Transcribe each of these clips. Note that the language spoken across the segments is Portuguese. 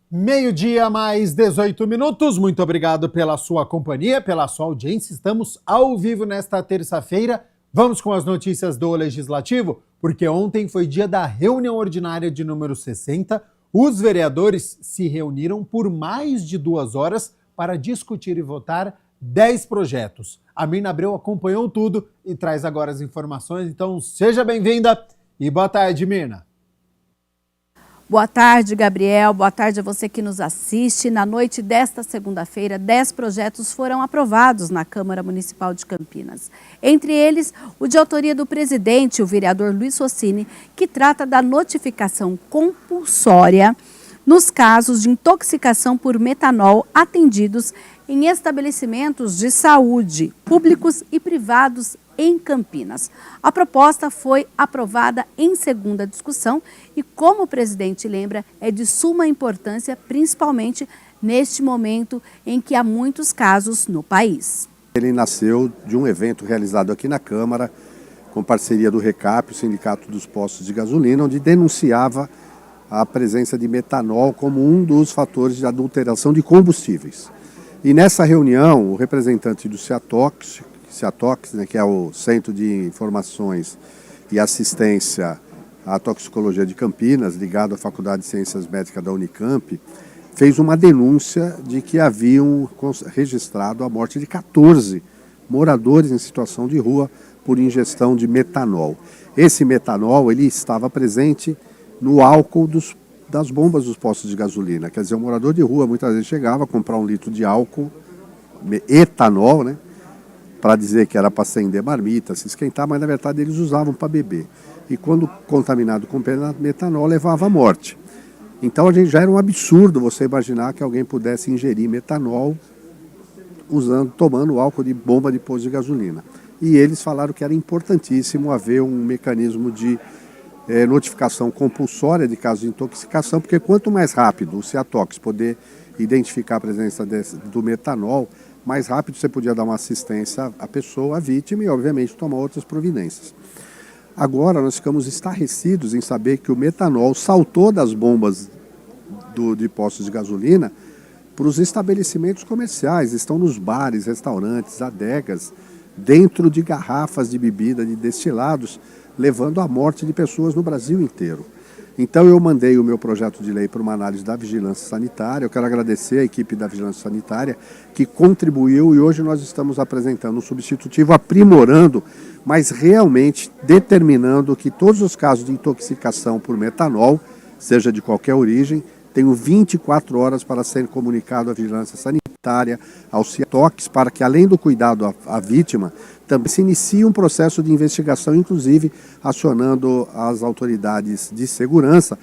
Meio-dia mais 18 minutos. Muito obrigado pela sua companhia, pela sua audiência. Estamos ao vivo nesta terça-feira. Vamos com as notícias do Legislativo, porque ontem foi dia da reunião ordinária de número 60. Os vereadores se reuniram por mais de 2 horas para discutir e votar 10 projetos. A Mirna Abreu acompanhou tudo e traz agora as informações. Então, seja bem-vinda e boa tarde, Mirna. Boa tarde, Gabriel. Boa tarde a você que nos assiste. Na noite desta segunda-feira, 10 projetos foram aprovados na Câmara Municipal de Campinas. Entre eles, o de autoria do presidente, o vereador Luiz Rossini, que trata da notificação compulsória nos casos de intoxicação por metanol atendidos em estabelecimentos de saúde, públicos e privados em Campinas. A proposta foi aprovada em segunda discussão e, como o presidente lembra, é de suma importância, principalmente neste momento em que há muitos casos no país. Ele nasceu de um evento realizado aqui na Câmara, com parceria do RECAP, o Sindicato dos Postos de Gasolina, onde denunciava a presença de metanol como um dos fatores de adulteração de combustíveis. E nessa reunião, o representante do CEATOX, né, que é o Centro de Informações e Assistência à Toxicologia de Campinas, ligado à Faculdade de Ciências Médicas da Unicamp, fez uma denúncia de que haviam registrado a morte de 14 moradores em situação de rua por ingestão de metanol. Esse metanol ele estava presente no álcool das bombas dos postos de gasolina. Quer dizer, o morador de rua muitas vezes chegava a comprar 1 litro de álcool, etanol, né? Para dizer que era para acender marmita, se esquentar, mas na verdade eles usavam para beber. E quando contaminado com metanol, levava à morte. Então já era um absurdo você imaginar que alguém pudesse ingerir metanol tomando álcool de bomba de posto de gasolina. E eles falaram que era importantíssimo haver um mecanismo de notificação compulsória de casos de intoxicação, porque quanto mais rápido o CEATOX poder identificar a presença do metanol, mais rápido você podia dar uma assistência à pessoa, à vítima e, obviamente, tomar outras providências. Agora, nós ficamos estarrecidos em saber que o metanol saltou das bombas de postos de gasolina para os estabelecimentos comerciais, estão nos bares, restaurantes, adegas, dentro de garrafas de bebida, de destilados, levando à morte de pessoas no Brasil inteiro. Então eu mandei o meu projeto de lei para uma análise da vigilância sanitária. Eu quero agradecer a equipe da vigilância sanitária que contribuiu e hoje nós estamos apresentando um substitutivo aprimorando, mas realmente determinando que todos os casos de intoxicação por metanol, seja de qualquer origem, tenham 24 horas para ser comunicado à vigilância sanitária, ao CEATOX, para que além do cuidado à vítima, também se inicie um processo de investigação, inclusive acionando as autoridades de segurança.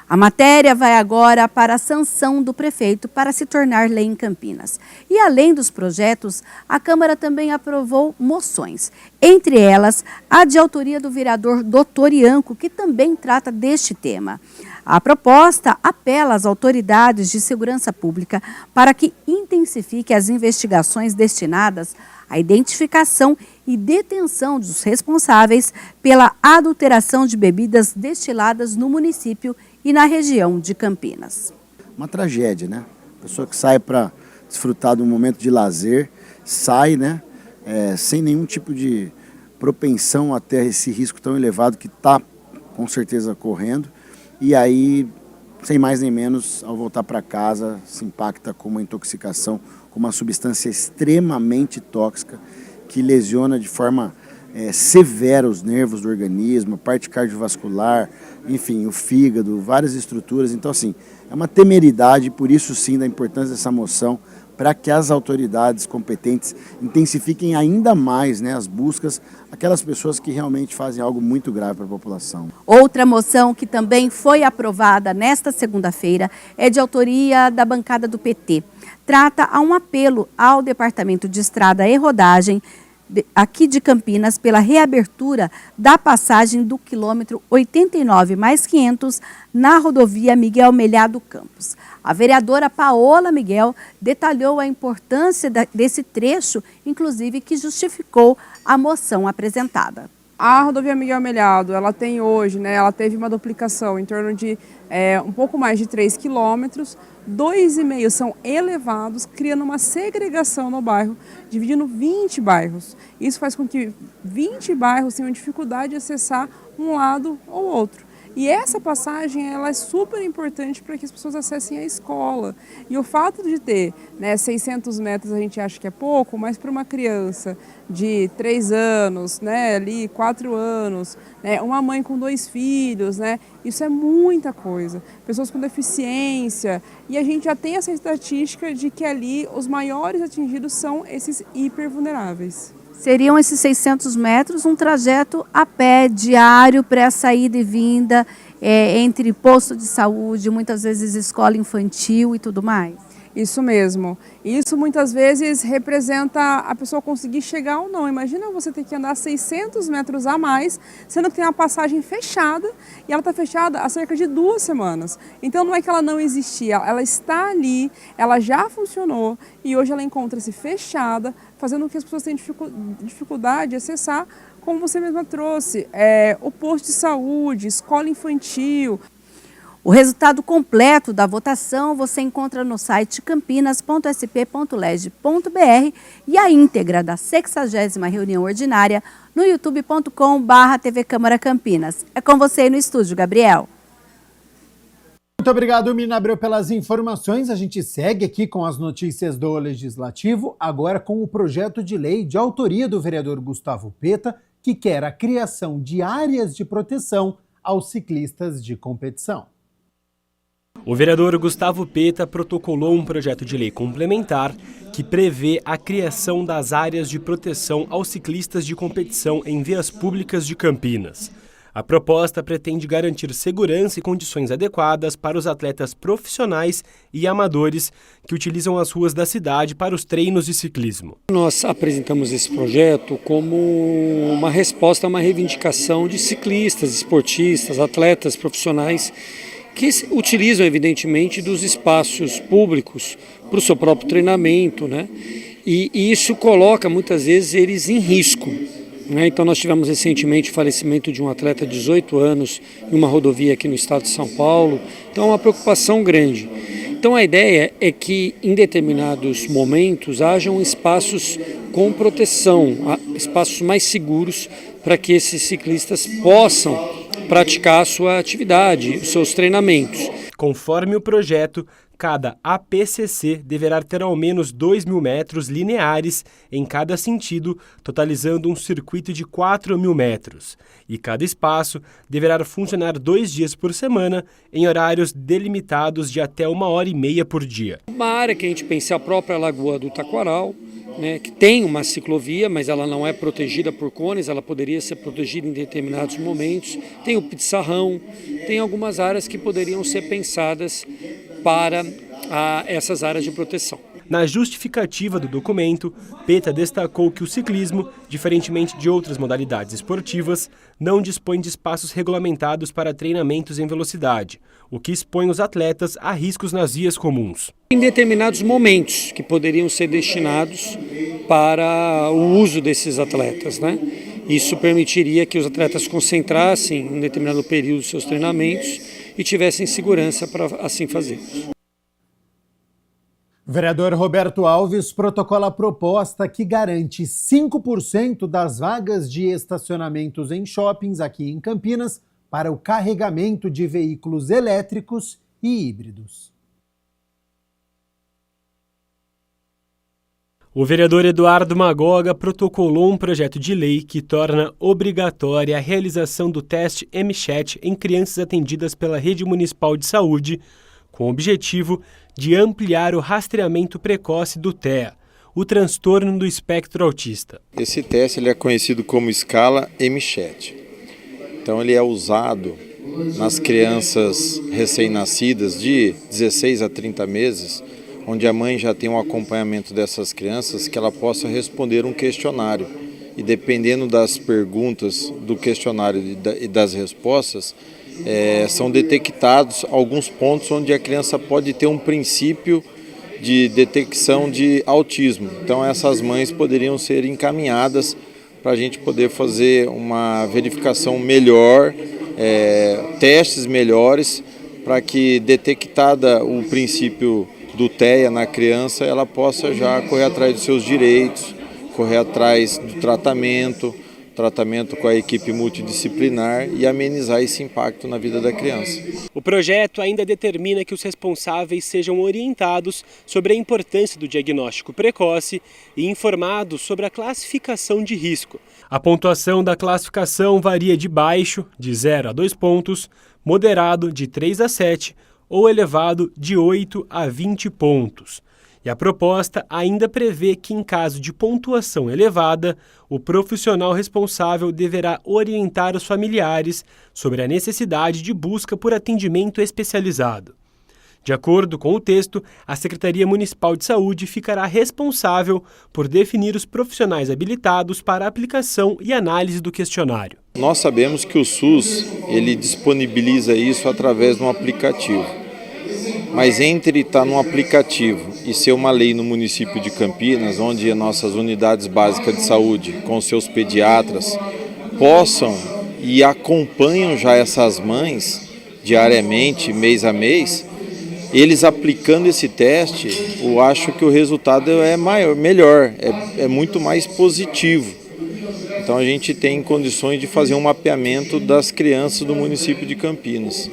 A matéria vai agora para a sanção do prefeito para se tornar lei em Campinas. E além dos projetos, a Câmara também aprovou moções. Entre elas, a de autoria do vereador Dr. Ianco, que também trata deste tema. A proposta apela às autoridades de segurança pública para que intensifique as investigações destinadas à identificação e detenção dos responsáveis pela adulteração de bebidas destiladas no município e na região de Campinas. Uma tragédia, né? A pessoa que sai para desfrutar de um momento de lazer, sai, né? Sem nenhum tipo de propensão até esse risco tão elevado que está com certeza correndo. E aí, sem mais nem menos, ao voltar para casa, se impacta com uma intoxicação, com uma substância extremamente tóxica que lesiona de forma severa os nervos do organismo, a parte cardiovascular, enfim, o fígado, várias estruturas. Então, assim, é uma temeridade, por isso sim, da importância dessa moção, para que as autoridades competentes intensifiquem ainda mais, né, as buscas, aquelas pessoas que realmente fazem algo muito grave para a população. Outra moção que também foi aprovada nesta segunda-feira é de autoria da bancada do PT. Trata a um apelo ao Departamento de Estrada e Rodagem aqui de Campinas pela reabertura da passagem do quilômetro 89+500 na rodovia Miguel Melhado Campos. A vereadora Paola Miguel detalhou a importância desse trecho, inclusive que justificou a moção apresentada. A rodovia Miguel Melhado, ela tem hoje, ela teve uma duplicação em torno de um pouco mais de 3 quilômetros, 2,5 são elevados, criando uma segregação no bairro, dividindo 20 bairros. Isso faz com que 20 bairros tenham dificuldade de acessar um lado ou outro. E essa passagem ela é super importante para que as pessoas acessem a escola. E o fato de ter 600 metros a gente acha que é pouco, mas para uma criança de 3 anos, ali 4 anos, uma mãe com 2 filhos, isso é muita coisa. Pessoas com deficiência. E a gente já tem essa estatística de que ali os maiores atingidos são esses hipervulneráveis. Seriam esses 600 metros um trajeto a pé diário para saída e vinda entre posto de saúde, muitas vezes escola infantil e tudo mais? Isso mesmo. Isso muitas vezes representa a pessoa conseguir chegar ou não. Imagina você ter que andar 600 metros a mais, sendo que tem uma passagem fechada e ela está fechada há cerca de 2 semanas. Então não é que ela não existia, ela está ali, ela já funcionou e hoje ela encontra-se fechada, fazendo com que as pessoas tenham dificuldade de acessar, como você mesma trouxe, o posto de saúde, escola infantil. O resultado completo da votação você encontra no site campinas.sp.leg.br e a íntegra da 60ª reunião ordinária no youtube.com/TV Câmara Campinas. É com você aí no estúdio, Gabriel. Muito obrigado, Mina Abreu, pelas informações. A gente segue aqui com as notícias do Legislativo, agora com o projeto de lei de autoria do vereador Gustavo Peta, que quer a criação de áreas de proteção aos ciclistas de competição. O vereador Gustavo Peta protocolou um projeto de lei complementar que prevê a criação das áreas de proteção aos ciclistas de competição em vias públicas de Campinas. A proposta pretende garantir segurança e condições adequadas para os atletas profissionais e amadores que utilizam as ruas da cidade para os treinos de ciclismo. Nós apresentamos esse projeto como uma resposta a uma reivindicação de ciclistas, esportistas, atletas profissionais que utilizam, evidentemente, dos espaços públicos para o seu próprio treinamento, E isso coloca, muitas vezes, eles em risco. Então, nós tivemos recentemente o falecimento de um atleta de 18 anos em uma rodovia aqui no estado de São Paulo. Então, é uma preocupação grande. Então, a ideia é que, em determinados momentos, hajam espaços com proteção, espaços mais seguros para que esses ciclistas possam praticar a sua atividade, os seus treinamentos. Conforme o projeto, cada APCC deverá ter ao menos 2.000 metros lineares em cada sentido, totalizando um circuito de 4.000 metros. E cada espaço deverá funcionar 2 dias por semana, em horários delimitados de até 1h30 por dia. Uma área que a gente pensa é a própria Lagoa do Taquaral, que tem uma ciclovia, mas ela não é protegida por cones, ela poderia ser protegida em determinados momentos. Tem o Pizzarrão, tem algumas áreas que poderiam ser pensadas para essas áreas de proteção. Na justificativa do documento, Peta destacou que o ciclismo, diferentemente de outras modalidades esportivas, não dispõe de espaços regulamentados para treinamentos em velocidade, o que expõe os atletas a riscos nas vias comuns. Em determinados momentos que poderiam ser destinados para o uso desses atletas, Isso permitiria que os atletas concentrassem em um determinado período seus treinamentos e tivessem segurança para assim fazer. O vereador Roberto Alves protocola a proposta que garante 5% das vagas de estacionamentos em shoppings aqui em Campinas para o carregamento de veículos elétricos e híbridos. O vereador Eduardo Magoga protocolou um projeto de lei que torna obrigatória a realização do teste MCHAT em crianças atendidas pela Rede Municipal de Saúde, com o objetivo de ampliar o rastreamento precoce do TEA, o transtorno do espectro autista. Esse teste ele é conhecido como escala MCHAT. Então ele é usado nas crianças recém-nascidas de 16 a 30 meses, onde a mãe já tem um acompanhamento dessas crianças, que ela possa responder um questionário. E dependendo das perguntas do questionário e das respostas, são detectados alguns pontos onde a criança pode ter um princípio de detecção de autismo. Então essas mães poderiam ser encaminhadas para a gente poder fazer uma verificação melhor, testes melhores, para que, detectada o princípio do TEA na criança, ela possa já correr atrás dos seus direitos, correr atrás do tratamento com a equipe multidisciplinar e amenizar esse impacto na vida da criança. O projeto ainda determina que os responsáveis sejam orientados sobre a importância do diagnóstico precoce e informados sobre a classificação de risco. A pontuação da classificação varia de baixo, de 0 a 2 pontos, moderado, de 3 a 7 ou elevado, de 8 a 20 pontos. E a proposta ainda prevê que, em caso de pontuação elevada, o profissional responsável deverá orientar os familiares sobre a necessidade de busca por atendimento especializado. De acordo com o texto, a Secretaria Municipal de Saúde ficará responsável por definir os profissionais habilitados para a aplicação e análise do questionário. Nós sabemos que o SUS ele disponibiliza isso através de um aplicativo. Mas entre estar num aplicativo e ser uma lei no município de Campinas, onde as nossas unidades básicas de saúde, com seus pediatras, possam e acompanham já essas mães diariamente, mês a mês, eles aplicando esse teste, eu acho que o resultado é melhor, é muito mais positivo. Então a gente tem condições de fazer um mapeamento das crianças do município de Campinas.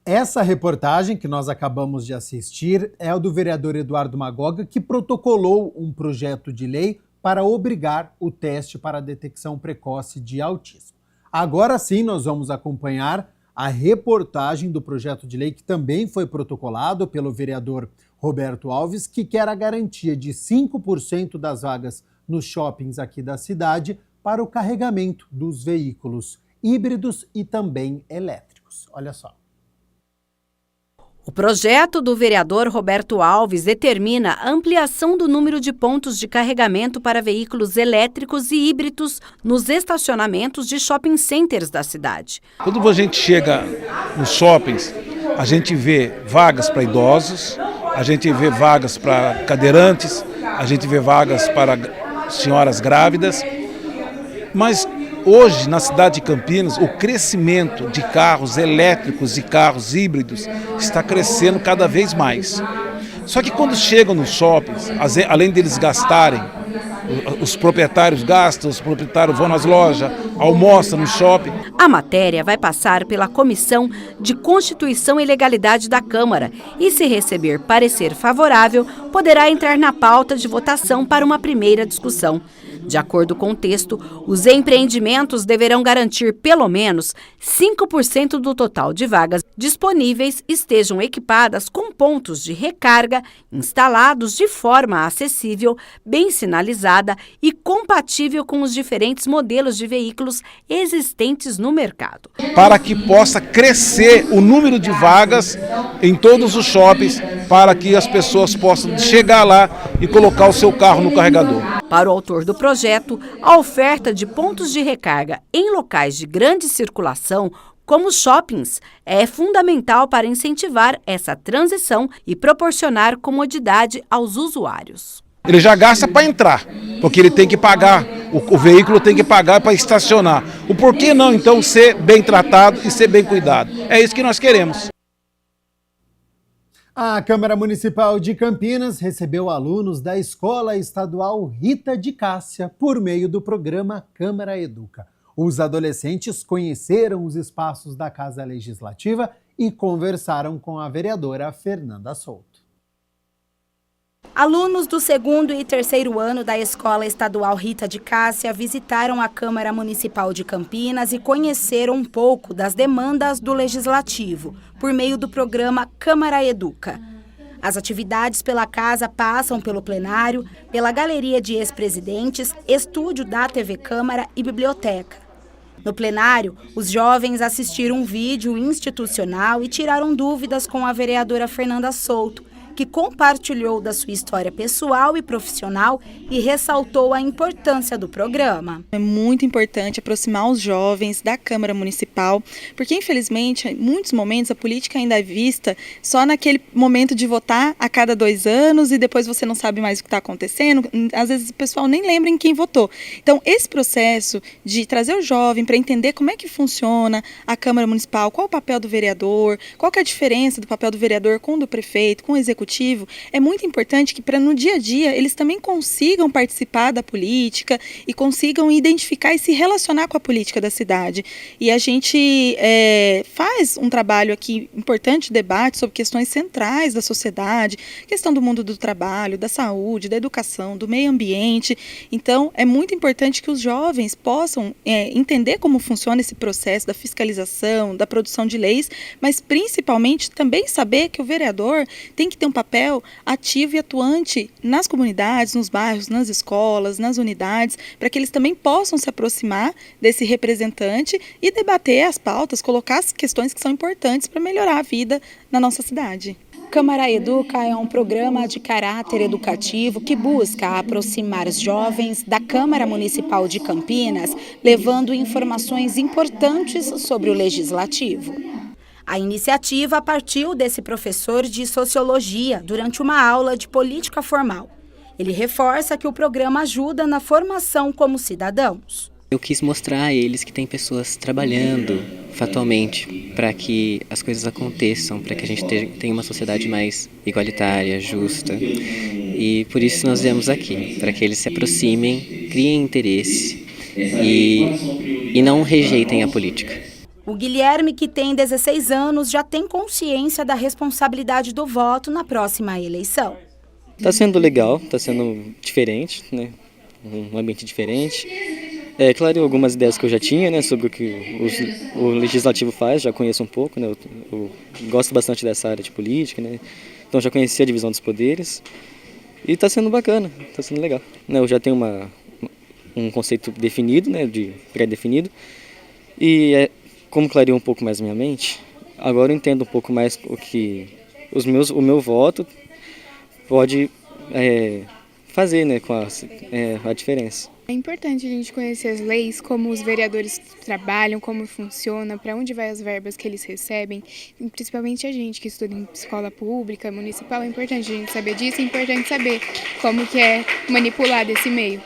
Essa reportagem que nós acabamos de assistir é o do vereador Eduardo Magoga, que protocolou um projeto de lei para obrigar o teste para a detecção precoce de autismo. Agora sim, nós vamos acompanhar a reportagem do projeto de lei que também foi protocolado pelo vereador Roberto Alves, que quer a garantia de 5% das vagas nos shoppings aqui da cidade para o carregamento dos veículos híbridos e também elétricos. Olha só. O projeto do vereador Roberto Alves determina a ampliação do número de pontos de carregamento para veículos elétricos e híbridos nos estacionamentos de shopping centers da cidade. Quando a gente chega nos shoppings, a gente vê vagas para idosos, a gente vê vagas para cadeirantes, a gente vê vagas para senhoras grávidas, mas hoje, na cidade de Campinas, o crescimento de carros elétricos e carros híbridos está crescendo cada vez mais. Só que quando chegam nos shoppings, além deles gastarem, os proprietários gastam, os proprietários vão nas lojas, almoçam no shopping. A matéria vai passar pela Comissão de Constituição e Legalidade da Câmara e, se receber parecer favorável, poderá entrar na pauta de votação para uma primeira discussão. De acordo com o texto, os empreendimentos deverão garantir pelo menos 5% do total de vagas disponíveis estejam equipadas com pontos de recarga instalados de forma acessível, bem sinalizada e compatível com os diferentes modelos de veículos existentes no mercado. Para que possa crescer o número de vagas em todos os shoppings, para que as pessoas possam chegar lá e colocar o seu carro no carregador. Para o autor do projeto, a oferta de pontos de recarga em locais de grande circulação, como shoppings, é fundamental para incentivar essa transição e proporcionar comodidade aos usuários. Ele já gasta para entrar, porque ele tem que pagar, o veículo tem que pagar para estacionar. O porquê não, então, ser bem tratado e ser bem cuidado? É isso que nós queremos. A Câmara Municipal de Campinas recebeu alunos da Escola Estadual Rita de Cássia por meio do programa Câmara Educa. Os adolescentes conheceram os espaços da Casa Legislativa e conversaram com a vereadora Fernanda Souto. Alunos do 2º e 3º ano da Escola Estadual Rita de Cássia visitaram a Câmara Municipal de Campinas e conheceram um pouco das demandas do Legislativo, por meio do programa Câmara Educa. As atividades pela casa passam pelo plenário, pela galeria de ex-presidentes, estúdio da TV Câmara e biblioteca. No plenário, os jovens assistiram um vídeo institucional e tiraram dúvidas com a vereadora Fernanda Souto, que compartilhou da sua história pessoal e profissional e ressaltou a importância do programa. É muito importante aproximar os jovens da Câmara Municipal, porque infelizmente em muitos momentos a política ainda é vista só naquele momento de votar a cada 2 anos e depois você não sabe mais o que está acontecendo, às vezes o pessoal nem lembra em quem votou. Então esse processo de trazer o jovem para entender como é que funciona a Câmara Municipal, qual o papel do vereador, qual que é a diferença do papel do vereador com o do prefeito, com o executivo, é muito importante que para no dia a dia eles também consigam participar da política e consigam identificar e se relacionar com a política da cidade. E a gente faz um trabalho aqui importante de debate sobre questões centrais da sociedade, questão do mundo do trabalho, da saúde, da educação, do meio ambiente. Então é muito importante que os jovens possam entender como funciona esse processo da fiscalização, da produção de leis, mas principalmente também saber que o vereador tem que ter um papel ativo e atuante nas comunidades, nos bairros, nas escolas, nas unidades, para que eles também possam se aproximar desse representante e debater as pautas, colocar as questões que são importantes para melhorar a vida na nossa cidade. Câmara Educa é um programa de caráter educativo que busca aproximar os jovens da Câmara Municipal de Campinas, levando informações importantes sobre o Legislativo. A iniciativa partiu desse professor de Sociologia durante uma aula de política formal. Ele reforça que o programa ajuda na formação como cidadãos. Eu quis mostrar a eles que tem pessoas trabalhando fatalmente para que as coisas aconteçam, para que a gente tenha uma sociedade mais igualitária, justa. E por isso nós viemos aqui, para que eles se aproximem, criem interesse e não rejeitem a política. O Guilherme, que tem 16 anos, já tem consciência da responsabilidade do voto na próxima eleição. Está sendo legal, está sendo diferente, né? Um ambiente diferente. Claro, algumas ideias que eu já tinha, né, sobre o que o Legislativo faz, já conheço um pouco, né? Eu gosto bastante dessa área de política, né? Então já conheci a divisão dos poderes e está sendo bacana, está sendo legal. Eu já tenho um conceito definido, né, pré-definido, e como clareou um pouco mais minha mente, agora eu entendo um pouco mais o meu voto pode fazer, né, com a diferença. É importante a gente conhecer as leis, como os vereadores trabalham, como funciona, para onde vai as verbas que eles recebem, e principalmente a gente que estuda em escola pública, municipal, é importante a gente saber disso, é importante saber como que é manipulado esse meio.